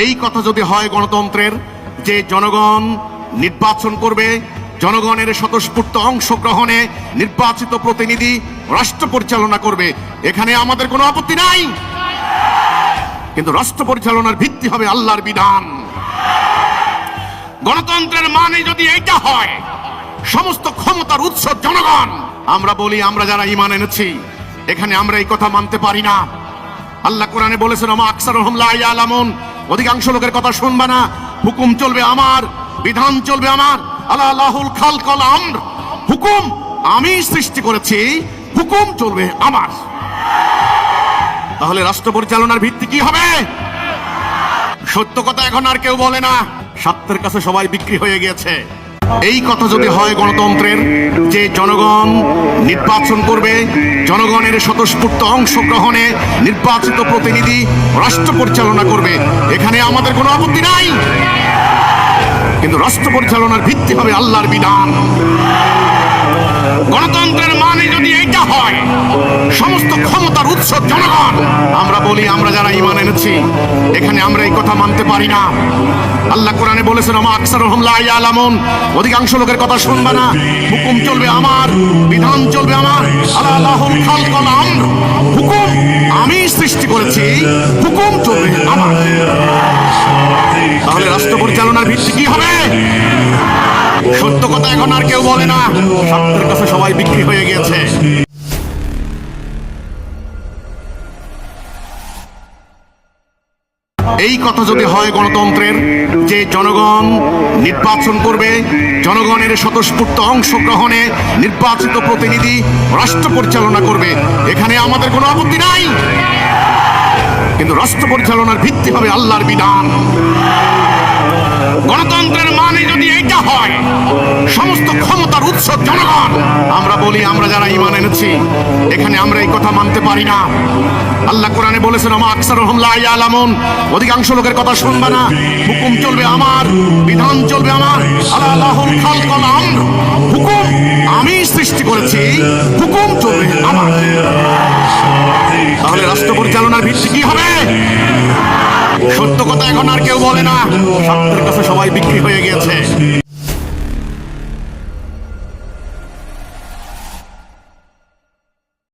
এই কথা যদি হয় গণতন্ত্রের, যে জনগণ নির্বাচন করবে, জনগণের স্বতঃস্ফূর্ত অংশগ্রহণে নির্বাচিত প্রতিনিধি রাষ্ট্র পরিচালনা করবে, এখানে আমাদের কোনো আপত্তি নাই। কিন্তু রাষ্ট্র পরিচালনার ভিত্তি হবে আল্লাহর বিধান। গণতন্ত্রের মানে যদি এইটা হয়, সমস্ত ক্ষমতার উৎস জনগণ, আমরা বলি আমরা যারা ঈমান এনেছি এখানে আমরা এই কথা মানতে পারি না। আল্লাহ কোরআনে বলেছেন, আমা আকসারুহুম লা ইয়ালামুন, অধিকাংশ লোকের কথা শুনবে না, হুকুম চলবে আমার, বিধান চলবে আমার। আলা লাহুল খালক ওয়াল আমর, হুকুম আমি সৃষ্টি করেছি, হুকুম চলবে আমার। তাহলে রাষ্ট্র পরিচালনার ভিত্তি কি হবে? সত্য কথা এখন আর কেউ বলে না, স্বার্থের কাছে সবাই বিক্রি হয়ে গিয়েছে। এই কথা যদি হয় গণতন্ত্রের, যে জনগণ নির্বাচন করবে, জনগণের স্বতঃস্ফূর্ত অংশগ্রহণে নির্বাচিত প্রতিনিধি রাষ্ট্র পরিচালনা করবে, এখানে আমাদের কোনো আপত্তি নাই। কিন্তু রাষ্ট্র পরিচালনার ভিত্তি হবে আল্লাহর বিধান। গণতন্ত্রের মানে যদি এইটা হয়, সমস্ত ক্ষমতার উৎস জনগণ, আমরা বলি আমরা যারা ঈমান এনেছি এখানে আমরা এই কথা মানতে পারি না। আল্লাহ কোরআনে বলেছেন, আমা আকসারুহুম লা ইয়ালামুন, অধিকাংশ লোকের কথা শুনবে না, হুকুম চলবে আমার, বিধান চলবে আমার। আলা লাহুল খালক ওয়াল আমর, হুকুম আমি সৃষ্টি করেছি, হুকুম চলবে আমার। তাহলে রাষ্ট্র পরিচালনার ভিত্তি কি হবে? সত্য কথা এখন আর কেউ বলে না, স্বার্থের কাছে সবাই বিক্রি হয়ে গিয়েছে। এই কথা যদি হয় গণতন্ত্রের, যে জনগণ নির্বাচন করবে, জনগণের স্বতঃস্ফূর্ত অংশগ্রহণে নির্বাচিত প্রতিনিধি রাষ্ট্র পরিচালনা করবে, এখানে আমাদের কোনো আপত্তি নাই। কিন্তু রাষ্ট্র পরিচালনার ভিত্তি হবে আল্লাহর বিধান। গণতন্ত্রের মানে যদি এইটা হয়, সমস্ত ক্ষমতার উৎস জনগণ, আমরা বলি আমরা যারা ঈমান এনেছি এখানে আমরা এই কথা মানতে পারি না। আল্লাহ কোরআনে বলেছেন, আমা আকসারুহুম লা ইয়ালামুন, অধিকাংশ লোকের কথা শুনবে না, হুকুম চলবে আমার, বিধান চলবে আমার। আলা লাহুল খালক ওয়াল আমর, হুকুম আমি সৃষ্টি করেছি, হুকুম চলবে আমার। তাহলে রাষ্ট্র পরিচালনার ভিত্তি কি হবে? সত্য কথা এখন আর কেউ বলে না, স্বার্থের কাছে সবাই বিক্রি হয়ে গিয়েছে।